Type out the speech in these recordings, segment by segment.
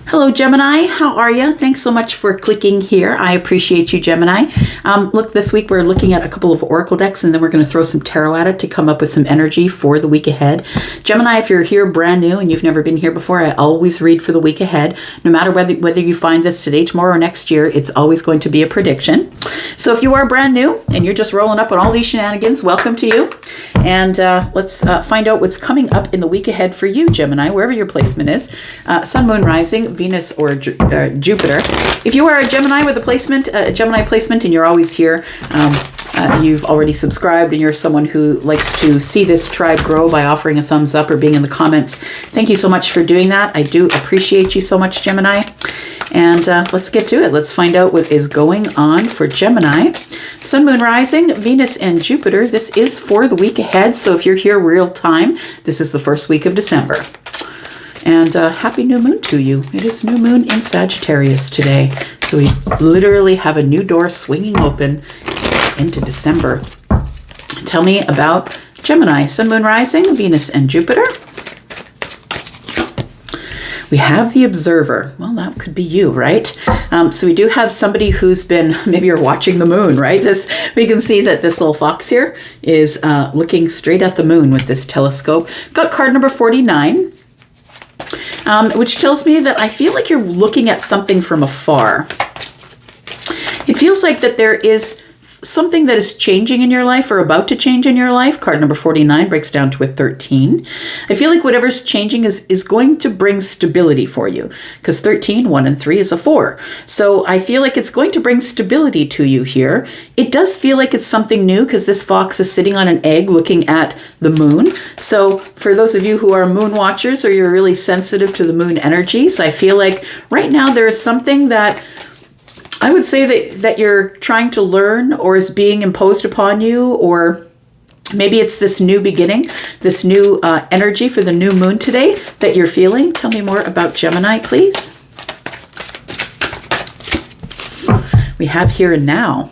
Hello, Gemini. How are you? Thanks so much for clicking here. I appreciate you, Gemini. Look, this week we're looking at a couple of oracle decks, and then we're going to throw some tarot at it to come up with some energy for the week ahead. Gemini, if you're here brand new and you've never been here before, I always read for the week ahead. No matter whether you find this today, tomorrow, or next year, it's always going to be a prediction. So if you are brand new and you're just rolling up on all these shenanigans, welcome to you. And let's find out what's coming up in the week ahead for you, Gemini, wherever your placement is. Sun, Moon, Rising, Venus, or Jupiter. If you are a Gemini with a Gemini placement, and you're always here, you've already subscribed and you're someone who likes to see this tribe grow by offering a thumbs up or being in the comments. Thank you so much for doing that. I do appreciate you so much, Gemini. And let's get to it. Let's find out what is going on for Gemini. Sun, Moon, Rising, Venus, and Jupiter. This is for the week ahead. So if you're here real time, this is the first week of December. And happy new moon to you. It is new moon in Sagittarius today. So we literally have a new door swinging open into December. Tell me about Gemini, Sun, Moon, Rising, Venus, and Jupiter. We have the Observer. Well, that could be you, right? So we do have somebody who's been, maybe you're watching the moon, right? We can see that this little fox here is looking straight at the moon with this telescope. Got card number 49. Which tells me that I feel like you're looking at something from afar. It feels like that there is something that is changing in your life or about to change in your life. Card number 49 breaks down to a 13. I feel like whatever's changing is going to bring stability for you, because 13, 1 and 3 is a 4. So I feel like it's going to bring stability to you here. It does feel like it's something new because this fox is sitting on an egg looking at the moon. So for those of you who are moon watchers or you're really sensitive to the moon energies, I feel like right now there is something that I would say that you're trying to learn or is being imposed upon you, or maybe it's this new beginning, this new energy for the new moon today that you're feeling. Tell me more about Gemini, please. We have here and now.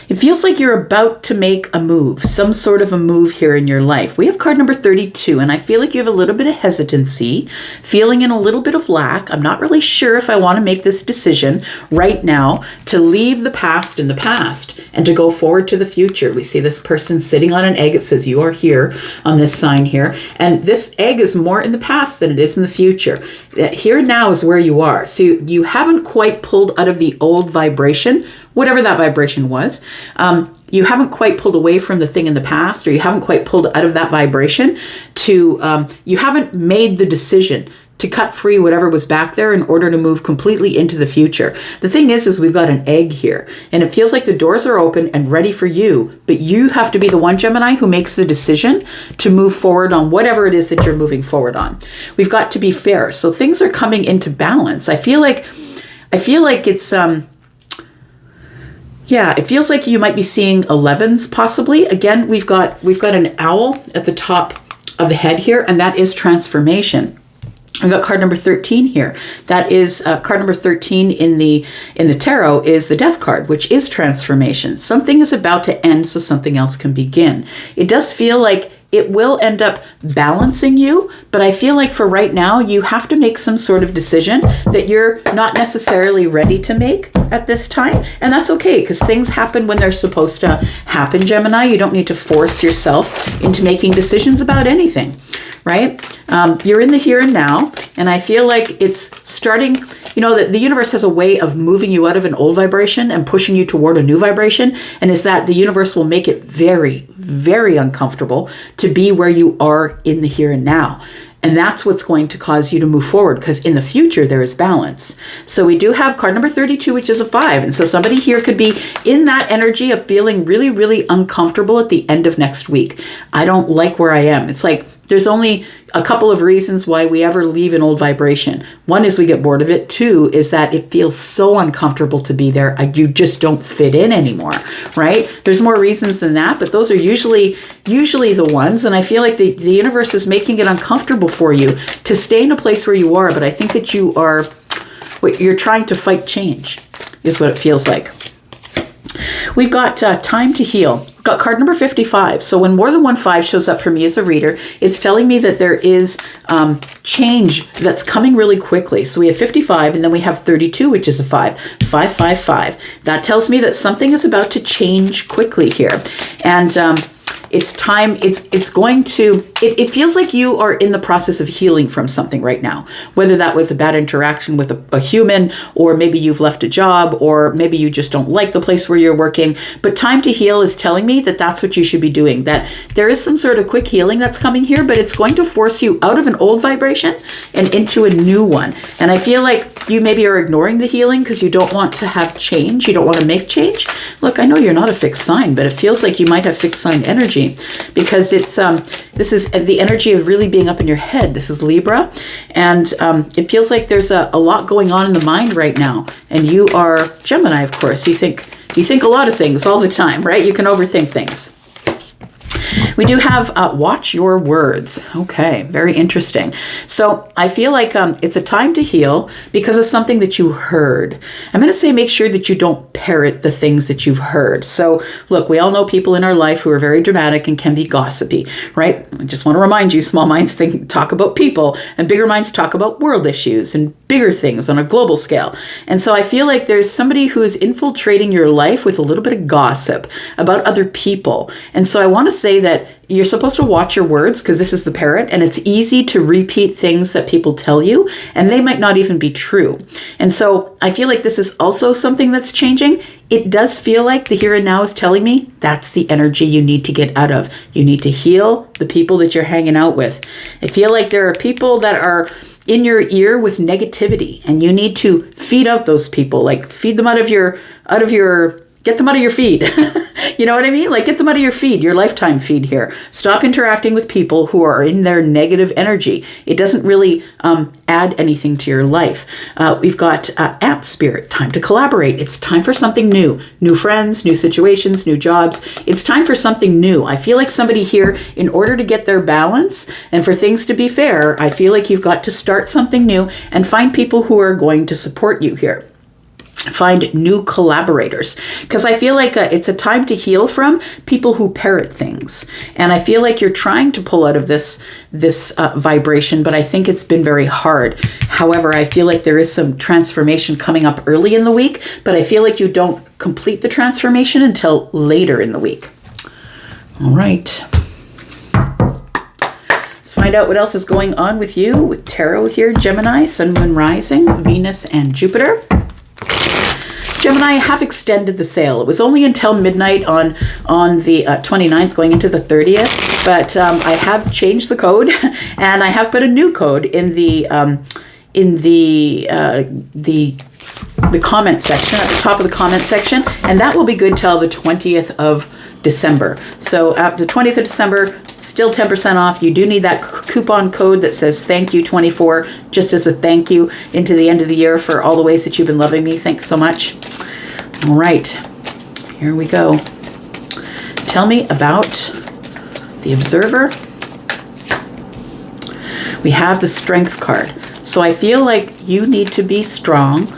It feels like you're about to make a move, some sort of a move here in your life. We have card number 32, and I feel like you have a little bit of hesitancy, feeling in a little bit of lack. I'm not really sure if I want to make this decision right now to leave the past in the past and to go forward to the future. We see this person sitting on an egg. It says you are here on this sign here, and this egg is more in the past than it is in the future. Here now is where you are. So you haven't quite pulled out of the old vibration, whatever that vibration was. You haven't quite pulled away from the thing in the past, or you haven't quite pulled out of that vibration to, you haven't made the decision to cut free whatever was back there in order to move completely into the future. The thing is we've got an egg here, and it feels like the doors are open and ready for you, but you have to be the one, Gemini, who makes the decision to move forward on whatever it is that you're moving forward on. We've got to be fair. So things are coming into balance. I feel like it's, yeah, it feels like you might be seeing 11s possibly. Again, we've got an owl at the top of the head here, and that is transformation. We've got card number 13 here. That is card number 13 in the tarot is the Death card, which is transformation. Something is about to end so something else can begin. It does feel like it will end up balancing you, but I feel like for right now, you have to make some sort of decision that you're not necessarily ready to make at this time. And that's okay, because things happen when they're supposed to happen, Gemini. You don't need to force yourself into making decisions about anything, right? You're in the here and now, and I feel like it's starting, that the universe has a way of moving you out of an old vibration and pushing you toward a new vibration, and is that the universe will make it very, very uncomfortable to be where you are in the here and now. And that's what's going to cause you to move forward, because in the future there is balance. So we do have card number 32, which is a 5. And so somebody here could be in that energy of feeling really, really uncomfortable at the end of next week. I don't like where I am. It's like there's only a couple of reasons why we ever leave an old vibration. One is we get bored of it. 2 is that it feels so uncomfortable to be there. You just don't fit in anymore, right? There's more reasons than that, but those are usually the ones. And I feel like the universe is making it uncomfortable for you to stay in a place where you are. But I think that you're trying to fight change is what it feels like. We've got time to heal. got card number 55. So when more than one 5 shows up for me as a reader, it's telling me that there is change that's coming really quickly. So we have 55, and then we have 32, which is a 5. 555. That tells me that something is about to change quickly here. And it's time, it's going to, it feels like you are in the process of healing from something right now, whether that was a bad interaction with a human, or maybe you've left a job, or maybe you just don't like the place where you're working. But time to heal is telling me that that's what you should be doing, that there is some sort of quick healing that's coming here, but it's going to force you out of an old vibration and into a new one. And I feel like you maybe are ignoring the healing because you don't want to have change. You don't want to make change. Look, I know you're not a fixed sign, but it feels like you might have fixed sign energy, because it's this is the energy of really being up in your head. This is Libra, and it feels like there's a lot going on in the mind right now. And you are Gemini, of course. You think a lot of things all the time, right? You can overthink things. We do have watch your words. Okay, very interesting. So I feel like it's a time to heal because of something that you heard. I'm going to say make sure that you don't parrot the things that you've heard. So look, we all know people in our life who are very dramatic and can be gossipy, right? I just want to remind you, small minds talk about people, and bigger minds talk about world issues and bigger things on a global scale. And so I feel like there's somebody who is infiltrating your life with a little bit of gossip about other people. And so I want to say that you're supposed to watch your words, because this is the parrot, and it's easy to repeat things that people tell you, and they might not even be true. And so I feel like this is also something that's changing. It does feel like the here and now is telling me that's the energy you need to get out of. You need to heal the people that you're hanging out with. I feel like there are people that are in your ear with negativity, and you need to feed out those people, like feed them out of your get them out of your feed. You know what I mean? Like, get them out of your feed, your lifetime feed here. Stop interacting with people who are in their negative energy. It doesn't really add anything to your life. We've got ant spirit, time to collaborate. It's time for something new. New friends, new situations, new jobs. It's time for something new. I feel like somebody here, in order to get their balance and for things to be fair, I feel like you've got to start something new and find people who are going to support you here. Find new collaborators, because I feel like it's a time to heal from people who parrot things. And I feel like you're trying to pull out of this vibration, but I think it's been very hard. However, I feel like there is some transformation coming up early in the week, but I feel like you don't complete the transformation until later in the week. All right. Let's find out what else is going on with you with tarot here. Gemini, Sun, Moon, Rising, Venus, and Jupiter. Gemini, I have extended the sale. It was only until midnight on the 29th, going into the 30th, but I have changed the code, and I have put a new code in the comment section, at the top of the comment section, and that will be good till the 20th of December. So at the 20th of December, still 10% off. You do need that coupon code that says thank you 24, just as a thank you into the end of the year for all the ways that you've been loving me. Thanks so much. All right, here we go. Tell me about the Observer. We have the Strength card. So I feel like you need to be strong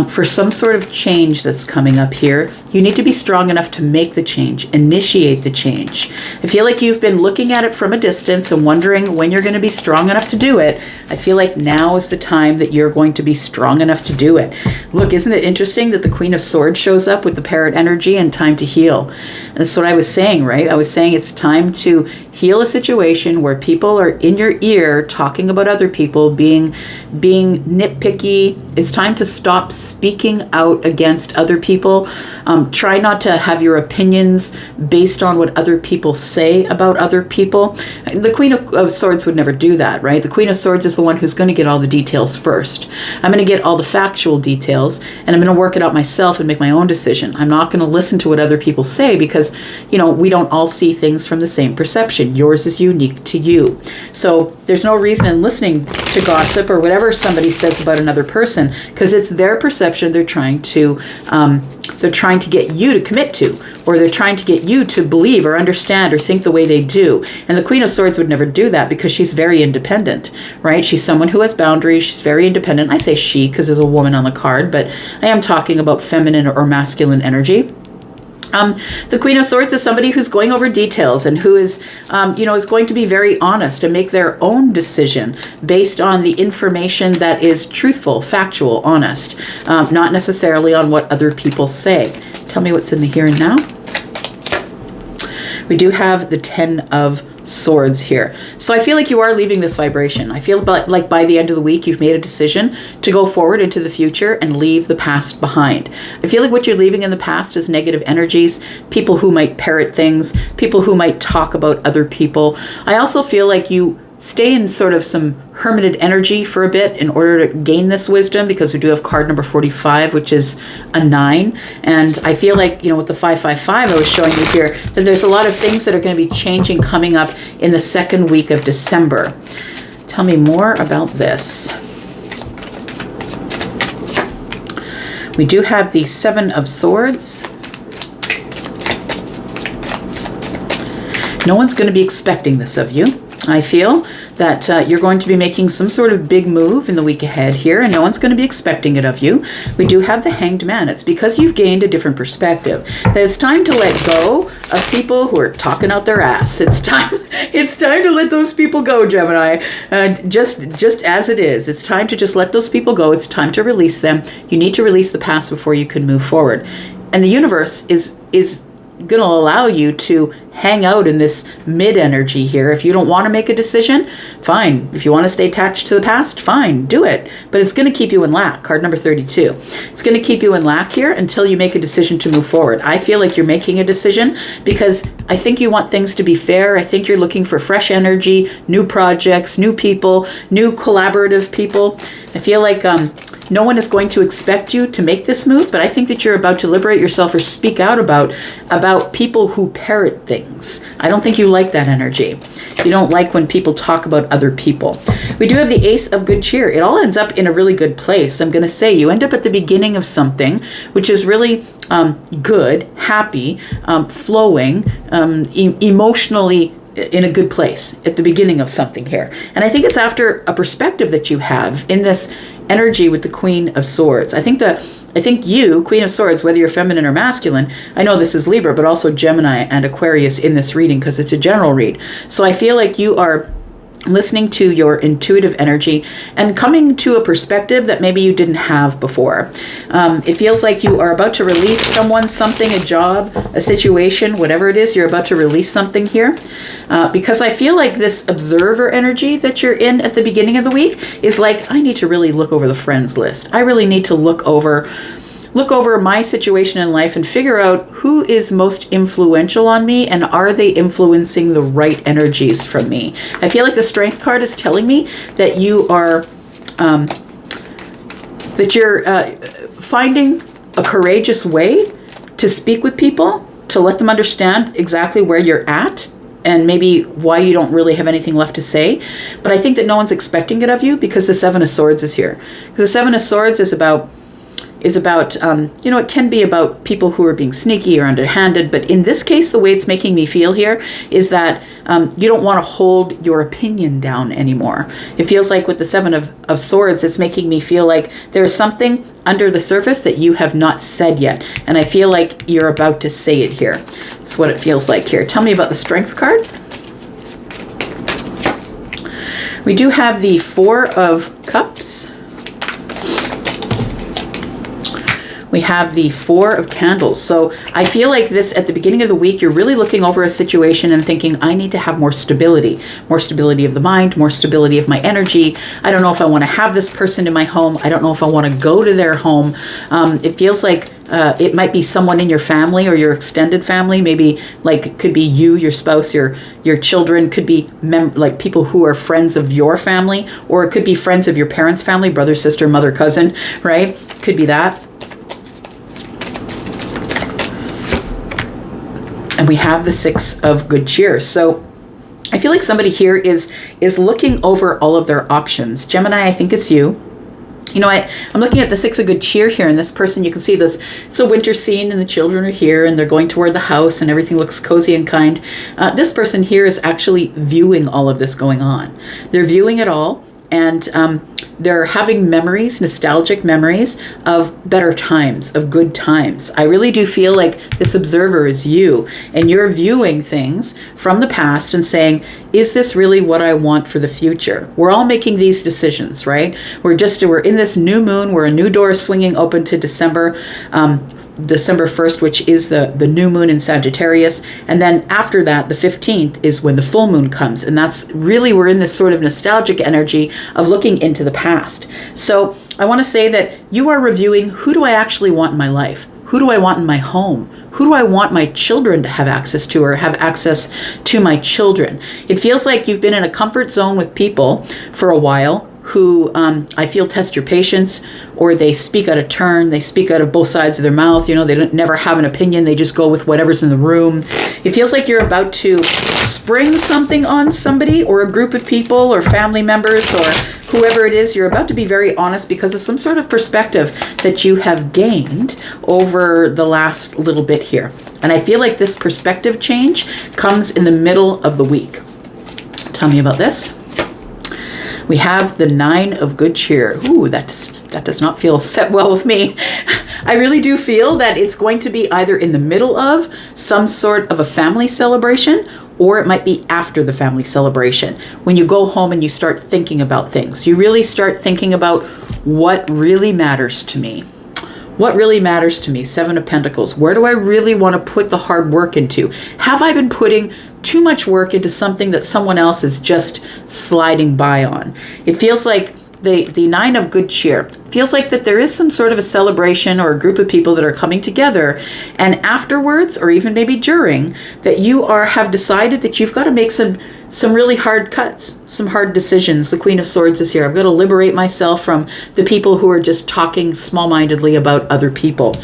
for some sort of change that's coming up here. You need to be strong enough to make the change, initiate the change. I feel like you've been looking at it from a distance and wondering when you're going to be strong enough to do it. I feel like now is the time that you're going to be strong enough to do it. Look, isn't it interesting that the Queen of Swords shows up with the parrot energy and time to heal? That's what I was saying, right? I was saying it's time to heal a situation where people are in your ear talking about other people, being nitpicky. It's time to stop speaking out against other people. Try not to have your opinions based on what other people say about other people. The Queen of Swords would never do that, right? The Queen of Swords is the one who's going to get all the details first. I'm going to get all the factual details, and I'm going to work it out myself and make my own decision. I'm not going to listen to what other people say because, you know, we don't all see things from the same perception. Yours is unique to you. So there's no reason in listening to gossip or whatever somebody says about another person, because it's their perception they're trying to get you to commit to, or they're trying to get you to believe or understand or think the way they do. And the Queen of Swords would never do that because she's very independent, right? She's someone who has boundaries. She's very independent. I say she because there's a woman on the card, but I am talking about feminine or masculine energy. The Queen of Swords is somebody who's going over details and who is, is going to be very honest and make their own decision based on the information that is truthful, factual, honest, not necessarily on what other people say. Tell me what's in the here and now. We do have the 10 of Swords here. So I feel like you are leaving this vibration. I feel like by the end of the week, you've made a decision to go forward into the future and leave the past behind. I feel like what you're leaving in the past is negative energies, people who might parrot things, people who might talk about other people. I also feel like you stay in sort of some hermited energy for a bit in order to gain this wisdom, because we do have card number 45, which is a 9. And I feel like, with the 555 I was showing you here, that there's a lot of things that are going to be changing coming up in the second week of December. Tell me more about this. We do have the 7 of Swords. No one's going to be expecting this of you. I feel that you're going to be making some sort of big move in the week ahead here, and no one's going to be expecting it of you. We do have the Hanged Man. It's because you've gained a different perspective that it's time to let go of people who are talking out their ass. It's time to let those people go, Gemini. Just as it is. It's time to just let those people go. It's time to release them. You need to release the past before you can move forward. And the universe is going to allow you to hang out in this mid energy here. If you don't want to make a decision, fine. If you want to stay attached to the past, fine, do it. But it's going to keep you in lack. Card number 32. It's going to keep you in lack here until you make a decision to move forward. I feel like you're making a decision because I think you want things to be fair. I think you're looking for fresh energy, new projects, new people, new collaborative people. I feel like no one is going to expect you to make this move, but I think that you're about to liberate yourself or speak out about people who parrot things. I don't think you like that energy. You don't like when people talk about other people. We do have the Ace of Good Cheer. It all ends up in a really good place. I'm going to say you end up at the beginning of something, which is really good, happy, flowing, emotionally in a good place at the beginning of something here. And I think it's after a perspective that you have in this energy with the Queen of Swords. I think you, Queen of Swords, whether you're feminine or masculine, I know this is Libra, but also Gemini and Aquarius in this reading because it's a general read. So I feel like you are listening to your intuitive energy and coming to a perspective that maybe you didn't have before. It feels like you are about to release someone, something, a job, a situation, whatever it is, you're about to release something here. Because I feel like this observer energy that you're in at the beginning of the week is like, I need to really look over the friends list. I really need to look over my situation in life and figure out who is most influential on me and are they influencing the right energies from me. I feel like the Strength card is telling me that you are finding a courageous way to speak with people, to let them understand exactly where you're at and maybe why you don't really have anything left to say. But I think that no one's expecting it of you because the 7 of Swords is here. The 7 of Swords is about, it can be about people who are being sneaky or underhanded, but in this case, the way it's making me feel here is that you don't want to hold your opinion down anymore. It feels like with the 7 of Swords, it's making me feel like there's something under the surface that you have not said yet, and I feel like you're about to say it here. That's what it feels like here. Tell me about the Strength card. We do have the 4 of Cups. We have the 4 of Candles. So I feel like this at the beginning of the week, you're really looking over a situation and thinking, I need to have more stability of the mind, more stability of my energy. I don't know if I want to have this person in my home. I don't know if I want to go to their home. It feels like it might be someone in your family or your extended family. Maybe like it could be you, your spouse, your children, could be like people who are friends of your family, or it could be friends of your parents' family, brother, sister, mother, cousin, right? Could be that. And we have the 6 of Good Cheer. So I feel like somebody here is looking over all of their options. Gemini, I think it's you. I'm looking at the 6 of Good Cheer here, and this person, you can see this, it's a winter scene, and the children are here, and they're going toward the house, and everything looks cozy and kind. This person here is actually viewing all of this going on. They're viewing it all, and they're having memories, nostalgic memories of better times, of good times. I really do feel like this observer is you, and you're viewing things from the past and saying, is this really what I want for the future? We're all making these decisions, right? We're in this new moon, we're a new door swinging open to December 1st, which is the new moon in Sagittarius. And then after that, the 15th is when the full moon comes. And that's really, we're in this sort of nostalgic energy of looking into the past. So I want to say that you are reviewing, who do I actually want in my life? Who do I want in my home? Who do I want my children to have access to, or have access to my children? It feels like you've been in a comfort zone with people for a while who I feel test your patience, or they speak out of turn, they speak out of both sides of their mouth, they never have an opinion, they just go with whatever's in the room. It feels like you're about to spring something on somebody, or a group of people, or family members, or whoever it is. You're about to be very honest because of some sort of perspective that you have gained over the last little bit here. And I feel like this perspective change comes in the middle of the week. Tell me about this. We have the 9 of good cheer. Ooh, that does not feel set well with me. I really do feel that it's going to be either in the middle of some sort of a family celebration, or it might be after the family celebration. When you go home and you start thinking about things, you really start thinking about what really matters to me. What really matters to me? 7 of Pentacles. Where do I really want to put the hard work into? Have I been putting too much work into something that someone else is just sliding by on? It feels like the 9 of good cheer feels like that there is some sort of a celebration or a group of people that are coming together, and afterwards, or even maybe during, that you have decided that you've got to make some really hard cuts, some hard decisions. The Queen of Swords is here. I've got to liberate myself from the people who are just talking small-mindedly about other people.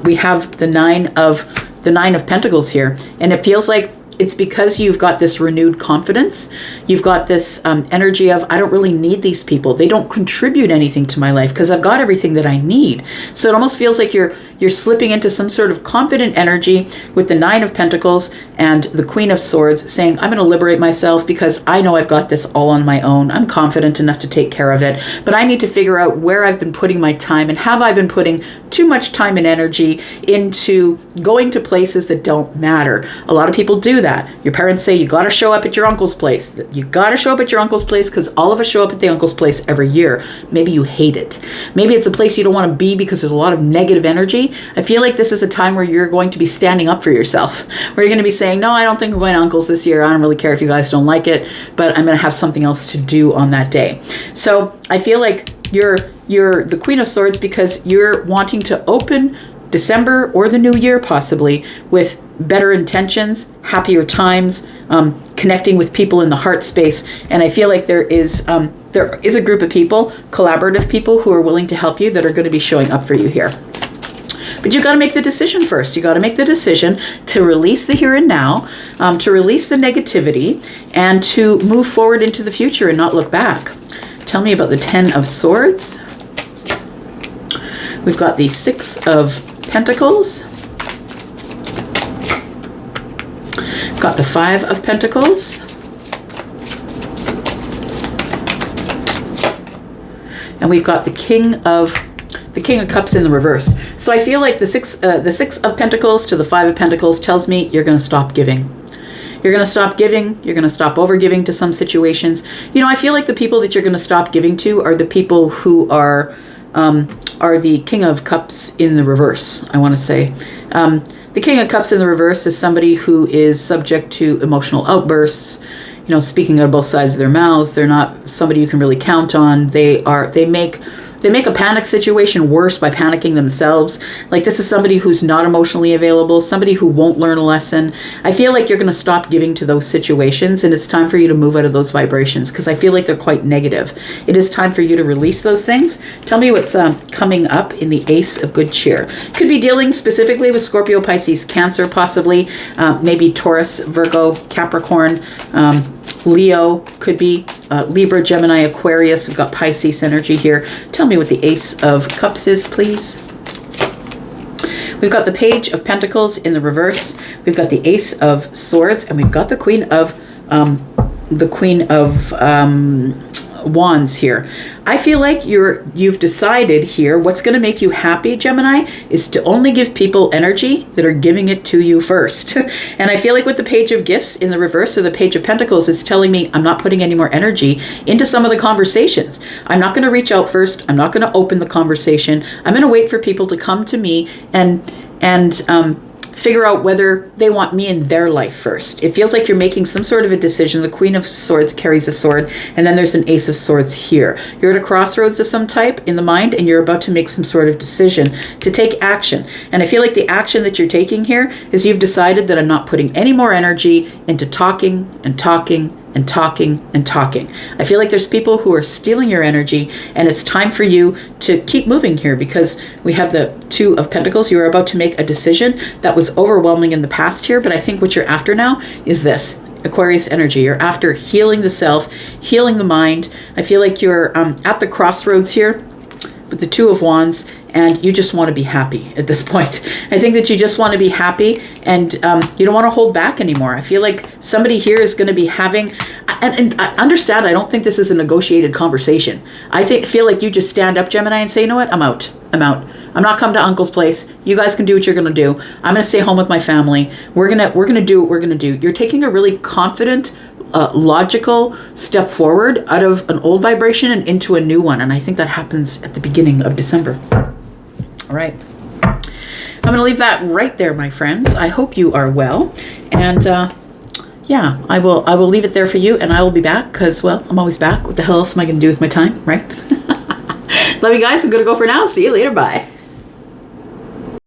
We have the 9 of Pentacles here, and it feels like it's because you've got this renewed confidence. You've got this energy of, I don't really need these people. They don't contribute anything to my life because I've got everything that I need. So it almost feels like you're slipping into some sort of confident energy with the 9 of Pentacles and the Queen of Swords, saying, I'm going to liberate myself because I know I've got this all on my own. I'm confident enough to take care of it, but I need to figure out where I've been putting my time, and have I been putting too much time and energy into going to places that don't matter. A lot of people do that. Your parents say you got to show up at your uncle's place. You got to show up at your uncle's place because all of us show up at the uncle's place every year. Maybe you hate it. Maybe it's a place you don't want to be because there's a lot of negative energy. I feel like this is a time where you're going to be standing up for yourself, where you're going to be saying, no, I don't think I'm going to uncle's this year. I don't really care if you guys don't like it, but I'm going to have something else to do on that day. So I feel like you're the Queen of Swords because you're wanting to open December or the new year possibly with better intentions, happier times, connecting with people in the heart space. And I feel like there is a group of people, collaborative people, who are willing to help you, that are going to be showing up for you here. But you got to make the decision first. You got to make the decision to release the here and now, to release the negativity, and to move forward into the future and not look back. Tell me about the 10 of Swords. We've got the 6 of Pentacles. Got the 5 of Pentacles. And we've got the King of Cups in the reverse. So I feel like the 6 of Pentacles to the 5 of Pentacles tells me you're going to stop giving. You're going to stop giving. You're going to stop over giving to some situations. I feel like the people that you're going to stop giving to are the people who are the King of Cups in the reverse, I want to say. The King of Cups in the reverse is somebody who is subject to emotional outbursts, speaking out of both sides of their mouths. They're not somebody you can really count on. They make a panic situation worse by panicking themselves. Like, this is somebody who's not emotionally available, somebody who won't learn a lesson. I feel like you're going to stop giving to those situations, and it's time for you to move out of those vibrations because I feel like they're quite negative. It is time for you to release those things. Tell me what's coming up in the Ace of Good Cheer. Could be dealing specifically with Scorpio, Pisces, Cancer, possibly, maybe Taurus, Virgo, Capricorn, Leo, could be Libra, Gemini, Aquarius. We've got Pisces energy here. Tell me what the Ace of Cups is, please. We've got the Page of Pentacles in the reverse. We've got the Ace of Swords, and we've got the Queen of Wands here. I feel like you've decided here what's going to make you happy, Gemini, is to only give people energy that are giving it to you first. And I feel like with the Page of Gifts in the reverse, or the Page of Pentacles, it's telling me I'm not putting any more energy into some of the conversations. I'm not going to reach out first. I'm not going to open the conversation. I'm going to wait for people to come to me and figure out whether they want me in their life first. It feels like you're making some sort of a decision. The Queen of Swords carries a sword, and then there's an Ace of Swords here. You're at a crossroads of some type in the mind, and you're about to make some sort of decision to take action. And I feel like the action that you're taking here is you've decided that I'm not putting any more energy into talking and talking and talking and talking. I feel like there's people who are stealing your energy, and it's time for you to keep moving here, because we have the Two of Pentacles. You are about to make a decision that was overwhelming in the past here, but I think what you're after now is this Aquarius energy. You're after healing the self, healing the mind. I feel like you're at the crossroads here with the Two of Wands, and you just want to be happy at this point. I think that you just want to be happy, and you don't want to hold back anymore. I feel like somebody here is going to be having, and I understand, I don't think this is a negotiated conversation. I feel like you just stand up, Gemini, and say, you know what, I'm out. I'm not coming to Uncle's place. You guys can do what you're going to do. I'm going to stay home with my family. We're going to do what we're going to do. You're taking a really confident, logical step forward out of an old vibration and into a new one. And I think that happens at the beginning of December. All right. I'm going to leave that right there, my friends. I hope you are well. And yeah, I will leave it there for you, and I will be back because, well, I'm always back. What the hell else am I going to do with my time, right? Love you guys. I'm going to go for now. See you later. Bye.